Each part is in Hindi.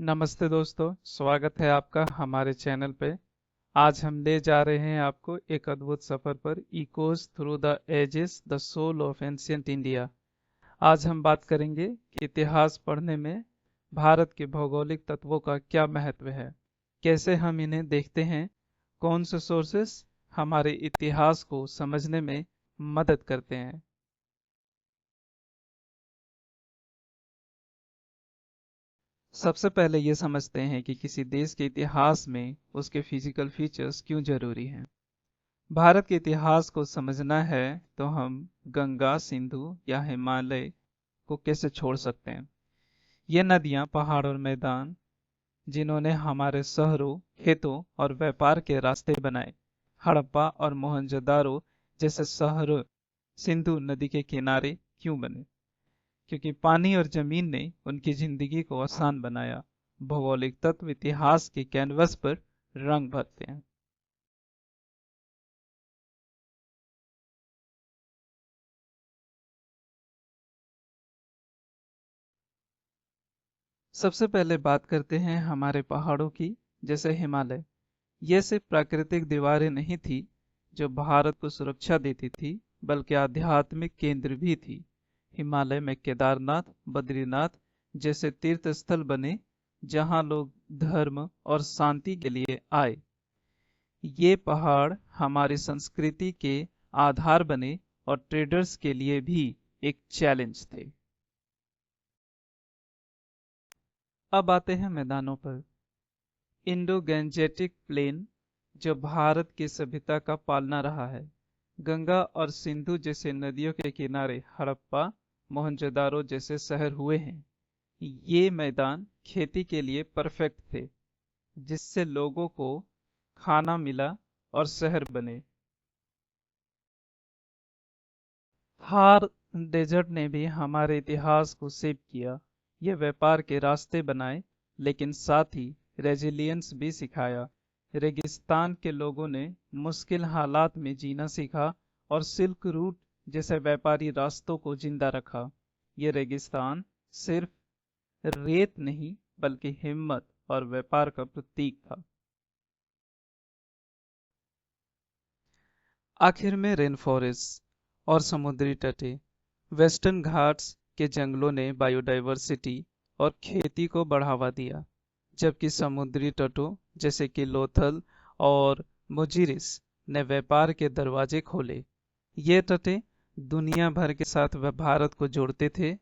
नमस्ते दोस्तों, स्वागत है आपका हमारे चैनल पे। आज हम ले जा रहे हैं आपको एक अद्भुत सफर पर। Echoes through the ages, the soul of ancient India. आज हम बात करेंगे कि इतिहास पढ़ने में भारत के भौगोलिक तत्वों का क्या महत्व है, कैसे हम इन्हें देखते हैं, कौन से सोर्सेस हमारे इतिहास को समझने में मदद करते हैं। सबसे पहले ये समझते हैं कि किसी देश के इतिहास में उसके फिजिकल फीचर्स क्यों जरूरी हैं। भारत के इतिहास को समझना है तो हम गंगा, सिंधु या हिमालय को कैसे छोड़ सकते हैं। ये नदियां, पहाड़ और मैदान जिन्होंने हमारे शहरों, खेतों और व्यापार के रास्ते बनाए। हड़प्पा और मोहनजोदारो जैसे शहर सिंधु नदी के किनारे क्यों बने? क्योंकि पानी और जमीन ने उनकी जिंदगी को आसान बनाया। भौगोलिक तत्व इतिहास के कैनवस पर रंग भरते हैं। सबसे पहले बात करते हैं हमारे पहाड़ों की, जैसे हिमालय। ये सिर्फ प्राकृतिक दीवारें नहीं थी जो भारत को सुरक्षा देती थी, बल्कि आध्यात्मिक केंद्र भी थी। हिमालय में केदारनाथ, बद्रीनाथ जैसे तीर्थ स्थल बने, जहां लोग धर्म और शांति के लिए आए। ये पहाड़ हमारी संस्कृति के आधार बने और ट्रेडर्स के लिए भी एक चैलेंज थे। अब आते हैं मैदानों पर। इंडो गैंजेटिक प्लेन, जो भारत की सभ्यता का पालना रहा है। गंगा और सिंधु जैसे नदियों के किनारे हड़प्पा, मोहनजोदारो जैसे शहर हुए हैं। ये मैदान खेती के लिए परफेक्ट थे, जिससे लोगों को खाना मिला और शहर बने। थार डेजर्ट ने भी हमारे इतिहास को शेप किया। ये व्यापार के रास्ते बनाए, लेकिन साथ ही रेजिलियंस भी सिखाया। रेगिस्तान के लोगों ने मुश्किल हालात में जीना सीखा और सिल्क रूट जैसे व्यापारी रास्तों को जिंदा रखा। ये रेगिस्तान सिर्फ रेत नहीं, बल्कि हिम्मत और व्यापार का प्रतीक था। आखिर में रेन फॉरेस्ट और समुद्री तटे। वेस्टर्न घाट्स के जंगलों ने बायोडायवर्सिटी और खेती को बढ़ावा दिया, जबकि समुद्री तटों जैसे कि लोथल और मुजिरिस ने व्यापार के दरवाजे खोले। ये तटें दुनिया भर के साथ भारत को जोड़ते थे।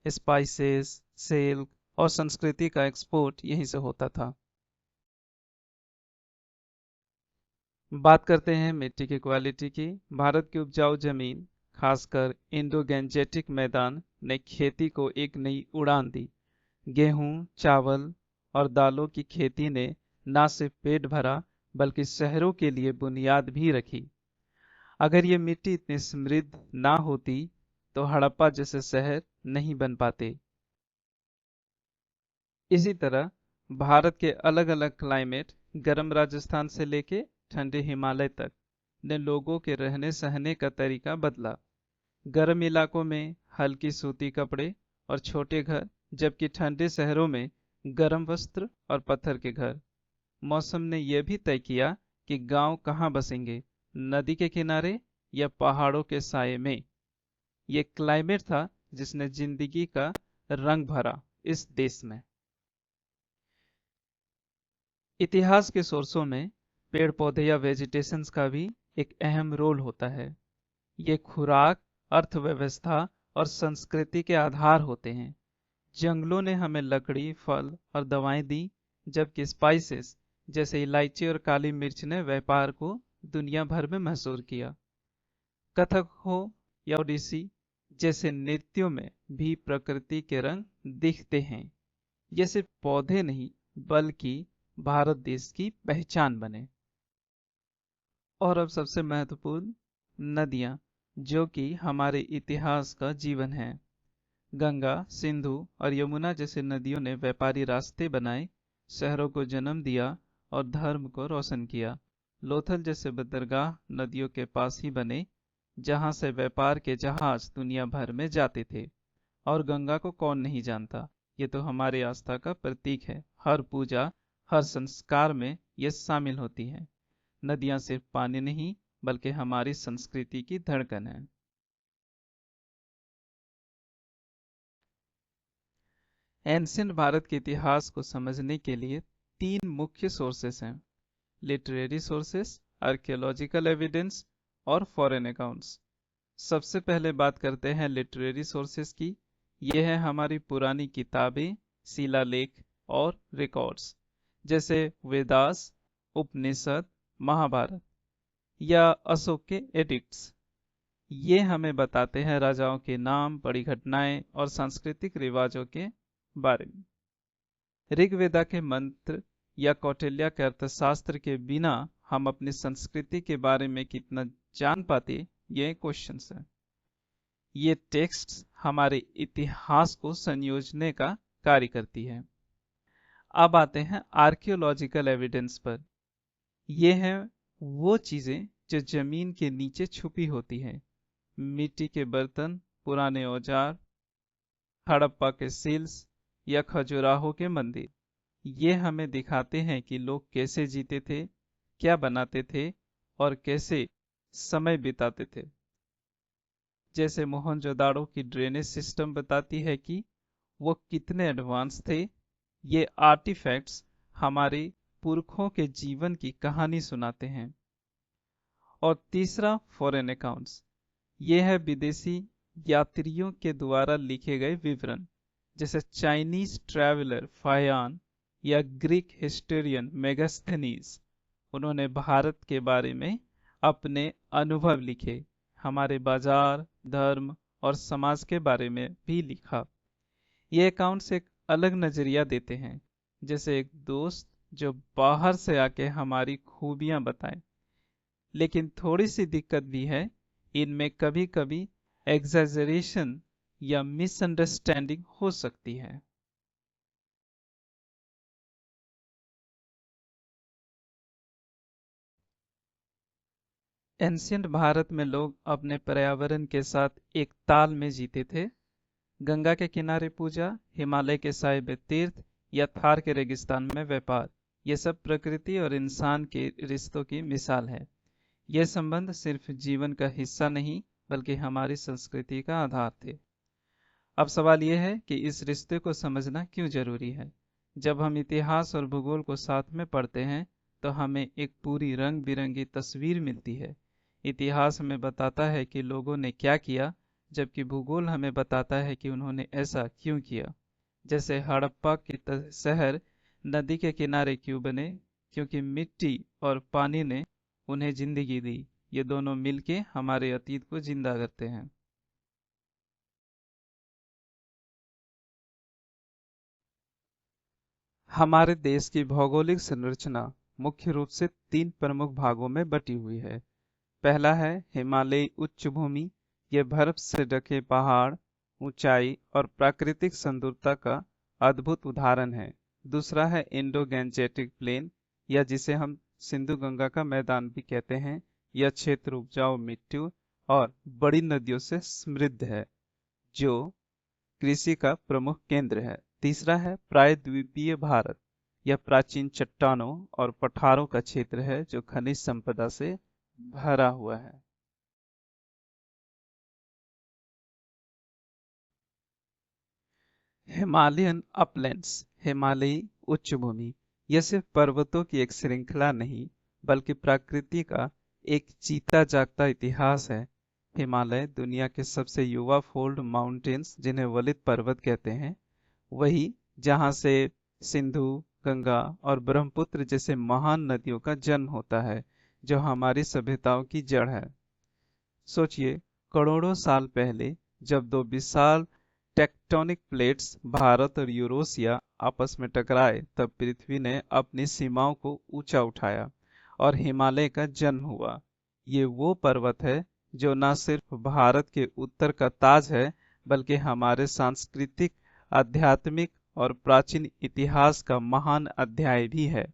स्पाइसेस, सिल्क और संस्कृति का एक्सपोर्ट यहीं से होता था। बात करते हैं मिट्टी की क्वालिटी की। भारत की उपजाऊ जमीन, खासकर इंडो गैंजेटिक मैदान ने खेती को एक नई उड़ान दी। गेहूं, चावल और दालों की खेती ने न सिर्फ पेट भरा, बल्कि शहरों के लिए बुनियाद भी रखी। अगर ये मिट्टी इतनी समृद्ध ना होती तो हड़प्पा जैसे शहर नहीं बन पाते। इसी तरह भारत के अलग अलग क्लाइमेट, गर्म राजस्थान से लेके ठंडे हिमालय तक, ने लोगों के रहने सहने का तरीका बदला। गर्म इलाकों में हल्की सूती कपड़े और छोटे घर, जबकि ठंडे शहरों में गर्म वस्त्र और पत्थर के घर। मौसम ने यह भी तय किया कि गांव कहाँ बसेंगे, नदी के किनारे या पहाड़ों के साये में। ये क्लाइमेट था जिसने जिंदगी का रंग भरा इस देश में। इतिहास के सोर्सों में पेड़ पौधे या वेजिटेशंस का भी एक अहम रोल होता है। ये खुराक, अर्थव्यवस्था और संस्कृति के आधार होते हैं। जंगलों ने हमें लकड़ी, फल और दवाएं दी, जबकि स्पाइसेस जैसे इलायची और काली मिर्च ने व्यापार को दुनिया भर में मशहूर किया। कथक हो या ओडिसी जैसे नृत्यों में भी प्रकृति के रंग दिखते हैं। ये सिर्फ पौधे नहीं, बल्कि भारत देश की पहचान बने। और अब सबसे महत्वपूर्ण, नदियां, जो कि हमारे इतिहास का जीवन है। गंगा, सिंधु और यमुना जैसे नदियों ने व्यापारी रास्ते बनाए, शहरों को जन्म दिया और धर्म को रोशन किया। लोथल जैसे बंदरगाह नदियों के पास ही बने, जहां से व्यापार के जहाज दुनिया भर में जाते थे। और गंगा को कौन नहीं जानता, ये तो हमारी आस्था का प्रतीक है। हर पूजा, हर संस्कार में ये शामिल होती है। नदियां सिर्फ पानी नहीं, बल्कि हमारी संस्कृति की धड़कन है। एंशियंट भारत के इतिहास को समझने के लिए तीन मुख्य सोर्सेस हैं: लिटरेरी सोर्सेस, आर्कियोलॉजिकल एविडेंस और फॉरेन अकाउंट्स। सबसे पहले बात करते हैं लिटरेरी सोर्सेस की। ये है हमारी पुरानी किताबें, शिलालेख और रिकॉर्ड्स, जैसे वेदास, उपनिषद, महाभारत या अशोक के एडिक्ट्स। ये हमें बताते हैं राजाओं के नाम, बड़ी घटनाएं और सांस्कृतिक रिवाजों के बारे में। ऋग्वेदा के मंत्र या कौटिल्य के अर्थशास्त्र के बिना हम अपनी संस्कृति के बारे में कितना जान पाते, ये क्वेश्चंस है। ये टेक्स्ट हमारे इतिहास को संयोजने का कार्य करती है। अब आते हैं आर्कियोलॉजिकल एविडेंस पर। ये हैं वो चीजें जो जमीन के नीचे छुपी होती हैं: मिट्टी के बर्तन, पुराने औजार, हड़प्पा के सील्स या खजुराहो के मंदिर। ये हमें दिखाते हैं कि लोग कैसे जीते थे, क्या बनाते थे और कैसे समय बिताते थे। जैसे मोहनजोदाड़ो की ड्रेनेज सिस्टम बताती है कि वो कितने एडवांस थे। ये आर्टिफैक्ट्स हमारे पुरखों के जीवन की कहानी सुनाते हैं। और तीसरा, फॉरेन अकाउंट्स। ये है विदेशी यात्रियों के द्वारा लिखे गए विवरण, जैसे चाइनीज ट्रैवलर फायान या ग्रीक हिस्टोरियन मेगास्थनीज। उन्होंने भारत के बारे में अपने अनुभव लिखे, हमारे बाजार, धर्म और समाज के बारे में भी लिखा। ये अकाउंट्स एक अलग नजरिया देते हैं, जैसे एक दोस्त जो बाहर से आके हमारी खूबियां बताए। लेकिन थोड़ी सी दिक्कत भी है, इनमें कभी कभी एग्जैजरेशन या मिसअंडरस्टैंडिंग हो सकती है। एंशियंट भारत में लोग अपने पर्यावरण के साथ एक ताल में जीते थे। गंगा के किनारे पूजा, हिमालय के साहिब तीर्थ या थार के रेगिस्तान में व्यापार, ये सब प्रकृति और इंसान के रिश्तों की मिसाल है। ये संबंध सिर्फ जीवन का हिस्सा नहीं, बल्कि हमारी संस्कृति का आधार थे। अब सवाल यह है कि इस रिश्ते को समझना क्यों जरूरी है। जब हम इतिहास और भूगोल को साथ में पढ़ते हैं, तो हमें एक पूरी रंग बिरंगी तस्वीर मिलती है। इतिहास हमें बताता है कि लोगों ने क्या किया, जबकि भूगोल हमें बताता है कि उन्होंने ऐसा क्यों किया। जैसे हड़प्पा के शहर नदी के किनारे क्यों बने, क्योंकि मिट्टी और पानी ने उन्हें जिंदगी दी। ये दोनों मिलके हमारे अतीत को जिंदा करते हैं। हमारे देश की भौगोलिक संरचना मुख्य रूप से तीन प्रमुख भागों में बटी हुई है। पहला है हिमालयी उच्च भूमि। ये बर्फ से ढके पहाड़, ऊंचाई और प्राकृतिक सुंदरता का अद्भुत उदाहरण है। दूसरा है इंडो गैंजेटिक प्लेन, या जिसे हम सिंधु गंगा का मैदान भी कहते हैं। यह क्षेत्र उपजाऊ मिट्टी और बड़ी नदियों से समृद्ध है, जो कृषि का प्रमुख केंद्र है। तीसरा है प्रायद्वीपीय भारत। यह प्राचीन चट्टानों और पठारों का क्षेत्र है, जो खनिज संपदा से भरा हुआ है। हिमालयन अपलैंड्स, हिमालयी उच्च भूमि। यह सिर्फ पर्वतों की एक श्रृंखला नहीं, बल्कि प्रकृति का एक जीता जागता इतिहास है। हिमालय दुनिया के सबसे युवा फोल्ड माउंटेन्स, जिन्हें वलित पर्वत कहते हैं, वही जहां से सिंधु, गंगा और ब्रह्मपुत्र जैसे महान नदियों का जन्म होता है, जो हमारी सभ्यताओं की जड़ है। सोचिए, करोड़ों साल पहले जब दो विशाल टेक्टोनिक प्लेट्स भारत और यूरोसिया आपस में टकराए, तब पृथ्वी ने अपनी सीमाओं को ऊंचा उठाया और हिमालय का जन्म हुआ। ये वो पर्वत है जो न सिर्फ भारत के उत्तर का ताज है, बल्कि हमारे सांस्कृतिक, आध्यात्मिक और प्राचीन इतिहास का महान अध्याय भी है।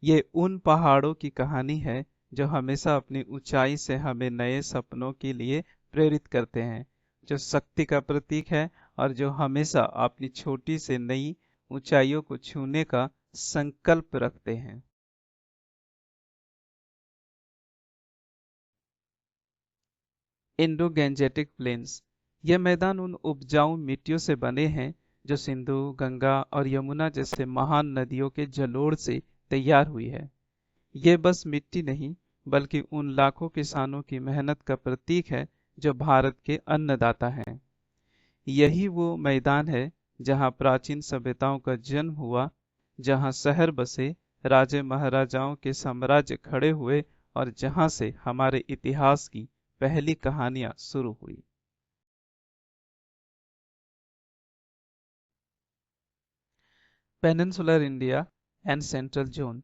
ये उन पहाड़ों की कहानी है जो हमेशा अपनी ऊंचाई से हमें नए सपनों के लिए प्रेरित करते हैं, जो शक्ति का प्रतीक है और जो हमेशा अपनी छोटी से नई ऊंचाइयों को छूने का संकल्प रखते हैं। Indo Gangetic plains. ये मैदान उन उपजाऊ मिट्टियों से बने हैं जो सिंधु, गंगा और यमुना जैसे महान नदियों के जलोढ़ से तैयार हुई है। ये बस मिट्टी नहीं, बल्कि उन लाखों किसानों की मेहनत का प्रतीक है जो भारत के अन्नदाता हैं। यही वो मैदान है जहाँ प्राचीन सभ्यताओं का जन्म हुआ, जहाँ शहर बसे, राजे महाराजाओं के साम्राज्य खड़े हुए और जहाँ से हमारे इतिहास की पहली कहानियां शुरू हुई। Peninsular India and central zone.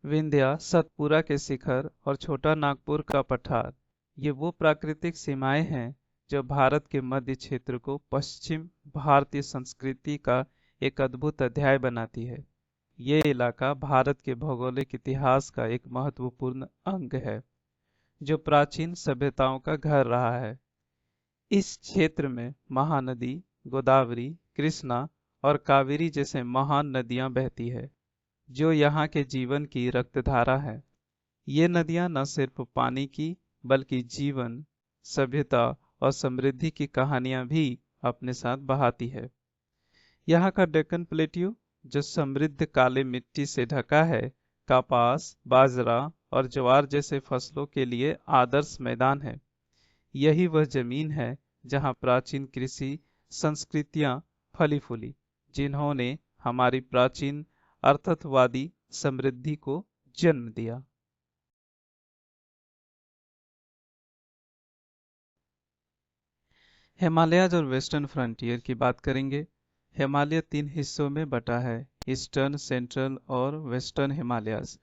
Vindhya, Satpura के शिखर और छोटा नागपुर का पठार, ये वो प्राकृतिक सीमाएं हैं जो भारत के मध्य क्षेत्र को पश्चिम भारतीय संस्कृति का एक अद्भुत अध्याय बनाती है। ये इलाका भारत के भौगोलिक इतिहास का एक महत्वपूर्ण अंग है, जो प्राचीन सभ्यताओं का घर रहा है। इस क्षेत्र में महानदी, गोदावरी, कृष्णा और कावेरी जैसे महान नदियां बहती है, जो यहाँ के जीवन की रक्तधारा है। ये नदियां न सिर्फ पानी की, बल्कि जीवन, सभ्यता और समृद्धि की कहानियां भी अपने साथ बहाती है। यहाँ का डेक्कन प्लेट्यू, जो समृद्ध काले मिट्टी से ढका है, कपास, बाजरा और ज्वार जैसे फसलों के लिए आदर्श मैदान है। यही वह जमीन है जहाँ प्राचीन कृषि संस्कृतियां फली फूली, जिन्होंने हमारी प्राचीन अर्थत्ववादी समृद्धि को जन्म दिया। हिमालयज और वेस्टर्न फ्रंटियर की बात करेंगे। हिमालय तीन हिस्सों में बटा है, ईस्टर्न, सेंट्रल और वेस्टर्न हिमालयज,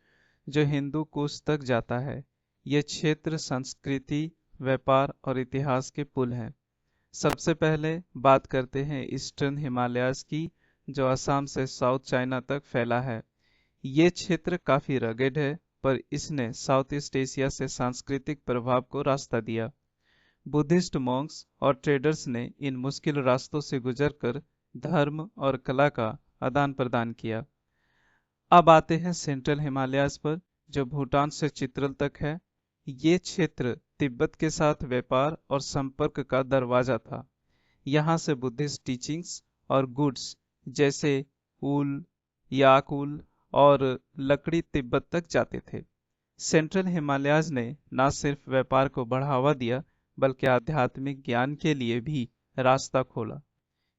जो हिंदू कुश तक जाता है। ये क्षेत्र संस्कृति, व्यापार और इतिहास के पुल हैं। सबसे पहले बात करते हैं ईस्टर्न हिमालयज की, जो असम से साउथ चाइना तक फैला है। ये क्षेत्र काफी रगेड है, पर इसने साउथ ईस्ट एशिया से सांस्कृतिक प्रभाव को रास्ता दिया। बुद्धिस्ट मॉन्क्स और ट्रेडर्स ने इन मुश्किल रास्तों से गुजरकर धर्म और कला का आदान प्रदान किया। अब आते हैं सेंट्रल हिमालयाज पर, जो भूटान से चित्रल तक है। ये क्षेत्र तिब्बत के साथ व्यापार और संपर्क का दरवाजा था। यहाँ से बुद्धिस्ट टीचिंग्स और गुड्स जैसे ऊल, याक ऊल और लकड़ी तिब्बत तक जाते थे। सेंट्रल हिमालयाज ने न सिर्फ व्यापार को बढ़ावा दिया, बल्कि आध्यात्मिक ज्ञान के लिए भी रास्ता खोला।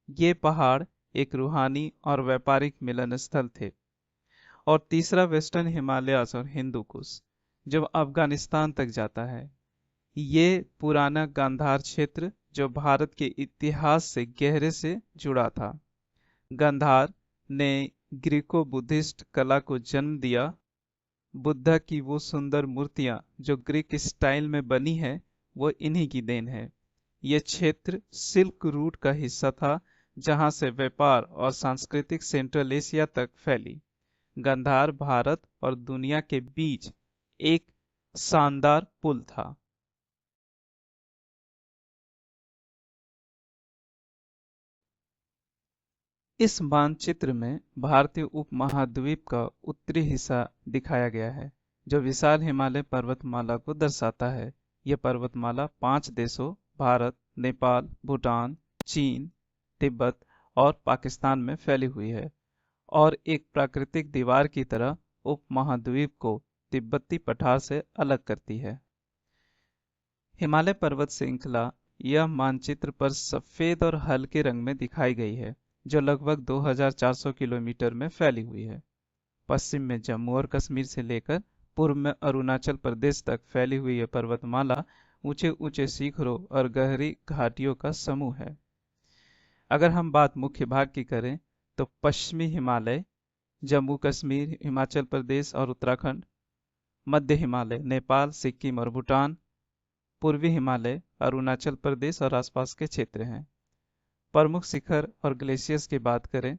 ये पहाड़ एक रूहानी और व्यापारिक मिलन स्थल थे। और तीसरा वेस्टर्न हिमालयाज और हिंदू कुश, जो अफगानिस्तान तक जाता है। ये पुराना गांधार क्षेत्र, जो भारत के इतिहास से गहरे से जुड़ा था। गांधार ने ग्रीको बुद्धिस्ट कला को जन्म दिया। बुद्धा की वो सुंदर मूर्तियां जो ग्रीक स्टाइल में बनी है, वो इन्हीं की देन है। ये क्षेत्र सिल्क रूट का हिस्सा था, जहां से व्यापार और सांस्कृतिक सेंट्रल एशिया तक फैली। गांधार भारत और दुनिया के बीच एक शानदार पुल था। इस मानचित्र में भारतीय उपमहाद्वीप का उत्तरी हिस्सा दिखाया गया है, जो विशाल हिमालय पर्वतमाला को दर्शाता है। यह पर्वतमाला 5 देशों भारत, नेपाल, भूटान, चीन, तिब्बत और पाकिस्तान में फैली हुई है और एक प्राकृतिक दीवार की तरह उपमहाद्वीप को तिब्बती पठार से अलग करती है। हिमालय पर्वत श्रृंखला यह मानचित्र पर सफेद और हल्के रंग में दिखाई गई है, जो लगभग 2400 किलोमीटर में फैली हुई है। पश्चिम में जम्मू और कश्मीर से लेकर पूर्व में अरुणाचल प्रदेश तक फैली हुई यह पर्वतमाला ऊंचे ऊंचे शिखरों और गहरी घाटियों का समूह है। अगर हम बात मुख्य भाग की करें, तो पश्चिमी हिमालय जम्मू कश्मीर, हिमाचल प्रदेश और उत्तराखंड, मध्य हिमालय नेपाल, सिक्किम और भूटान, पूर्वी हिमालय अरुणाचल प्रदेश और आसपास के क्षेत्र हैं। प्रमुख शिखर और ग्लेशियर्स की बात करें,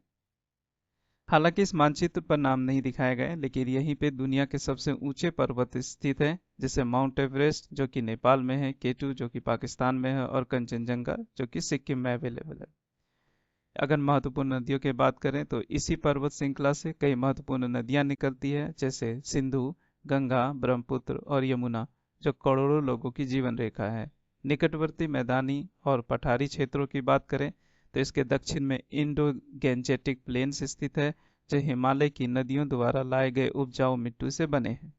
हालांकि इस मानचित्र पर नाम नहीं दिखाए गए, लेकिन यहीं पे दुनिया के सबसे ऊंचे पर्वत स्थित हैं, जैसे माउंट एवरेस्ट जो कि नेपाल में है, केटू जो कि पाकिस्तान में है और कंचनजंगा जो कि सिक्किम में अवेलेबल है। अगर महत्वपूर्ण नदियों की बात करें तो इसी पर्वत श्रृंखला से कई महत्वपूर्ण नदियां निकलती है, जैसे सिंधु, गंगा, ब्रह्मपुत्र और यमुना, जो करोड़ों लोगों की जीवन रेखा है। निकटवर्ती मैदानी और पठारी क्षेत्रों की बात करें तो इसके दक्षिण में इंडो गैंजेटिक प्लेन्स स्थित है, जो हिमालय की नदियों द्वारा लाए गए उपजाऊ मिट्टी से बने हैं।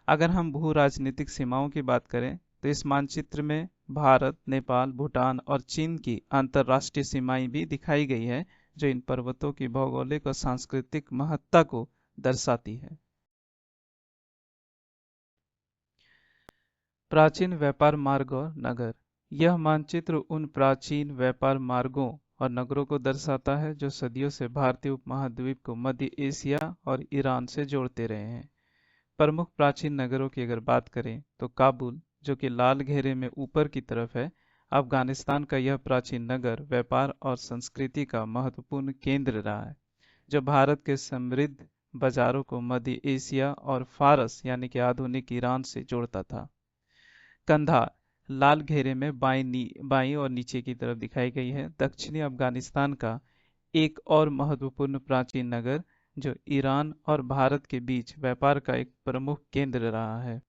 अगर हम भू राजनीतिक सीमाओं की बात करें तो इस मानचित्र में भारत, नेपाल, भूटान और चीन की अंतर्राष्ट्रीय सीमाएं भी दिखाई गई है, जो इन पर्वतों की भौगोलिक और सांस्कृतिक महत्ता को दर्शाती है। प्राचीन व्यापार मार्ग और नगर। यह मानचित्र उन प्राचीन व्यापार मार्गों और नगरों को दर्शाता है जो सदियों से भारतीय उपमहाद्वीप को मध्य एशिया और ईरान से जोड़ते रहे हैं। प्रमुख प्राचीन नगरों की अगर बात करें तो काबुल, जो कि लाल घेरे में ऊपर की तरफ है, अफगानिस्तान का यह प्राचीन नगर व्यापार और संस्कृति का महत्वपूर्ण केंद्र रहा है, जो भारत के समृद्ध बाजारों को मध्य एशिया और फारस यानी कि आधुनिक ईरान से जोड़ता था। कंधार लाल घेरे में बाईं और नीचे की तरफ दिखाई गई है, दक्षिणी अफगानिस्तान का एक और महत्वपूर्ण प्राचीन नगर, जो ईरान और भारत के बीच व्यापार का एक प्रमुख केंद्र रहा है।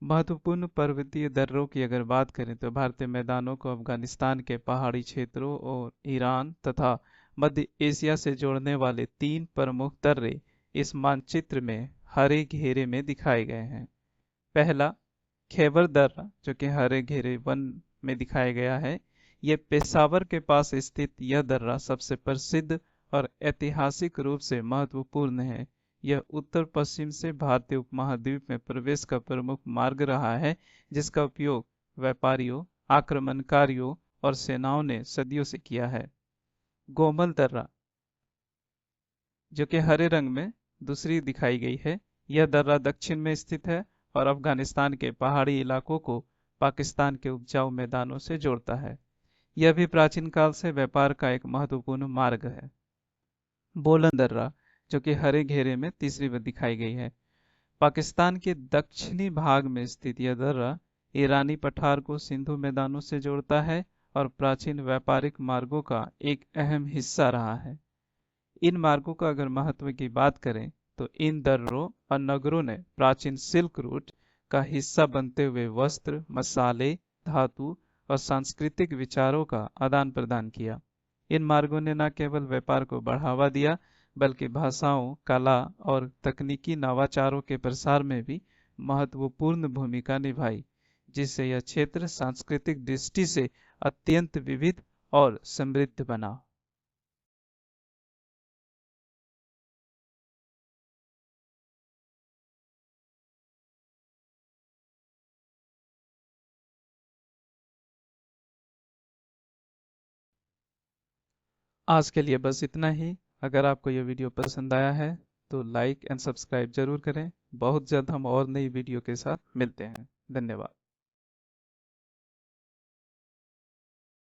महत्वपूर्ण पर्वतीय दर्रों की अगर बात करें तो भारतीय मैदानों को अफगानिस्तान के पहाड़ी क्षेत्रों और ईरान तथा मध्य एशिया से जोड़ने वाले 3 प्रमुख दर्रे इस मानचित्र में हरे घेरे में दिखाए गए हैं। पहला, खैबर दर्रा, जो कि हरे घेरे वन में दिखाया गया है। ये पेशावर के पास स्थित यह दर्रा सबसे प्रसिद्ध और ऐतिहासिक रूप से महत्वपूर्ण है। यह उत्तर पश्चिम से भारतीय उपमहाद्वीप में प्रवेश का प्रमुख मार्ग रहा है, जिसका उपयोग व्यापारियों, आक्रमणकारियों और सेनाओं ने सदियों से किया है। गोमल दर्रा, जो कि हरे रंग में दूसरी दिखाई गई है, यह दर्रा दक्षिण में स्थित है और अफगानिस्तान के पहाड़ी इलाकों को पाकिस्तान के उपजाऊ मैदानों से जोड़ता है। यह भी प्राचीन काल से व्यापार का एक महत्वपूर्ण मार्ग है। बोलन दर्रा, जो कि हरे घेरे में तीसरी बार दिखाई गई है, पाकिस्तान के दक्षिणी भाग में स्थित यह दर्रा ईरानी पठार को सिंधु मैदानों से जोड़ता है और प्राचीन व्यापारिक मार्गों का एक अहम हिस्सा रहा है। इन मार्गों का अगर महत्व की बात करें तो इन दर्रों और नगरों ने प्राचीन सिल्क रूट का हिस्सा बनते हुए वस्त्र, मसाले, धातु और सांस्कृतिक विचारों का आदान प्रदान किया। इन मार्गों ने न केवल व्यापार को बढ़ावा दिया, बल्कि भाषाओं, कला और तकनीकी नवाचारों के प्रसार में भी महत्वपूर्ण भूमिका निभाई, जिससे यह क्षेत्र सांस्कृतिक दृष्टि से अत्यंत विविध और समृद्ध बना। आज के लिए बस इतना ही। अगर आपको यह वीडियो पसंद आया है तो लाइक एंड सब्सक्राइब जरूर करें। बहुत जल्द हम और नई वीडियो के साथ मिलते हैं। धन्यवाद।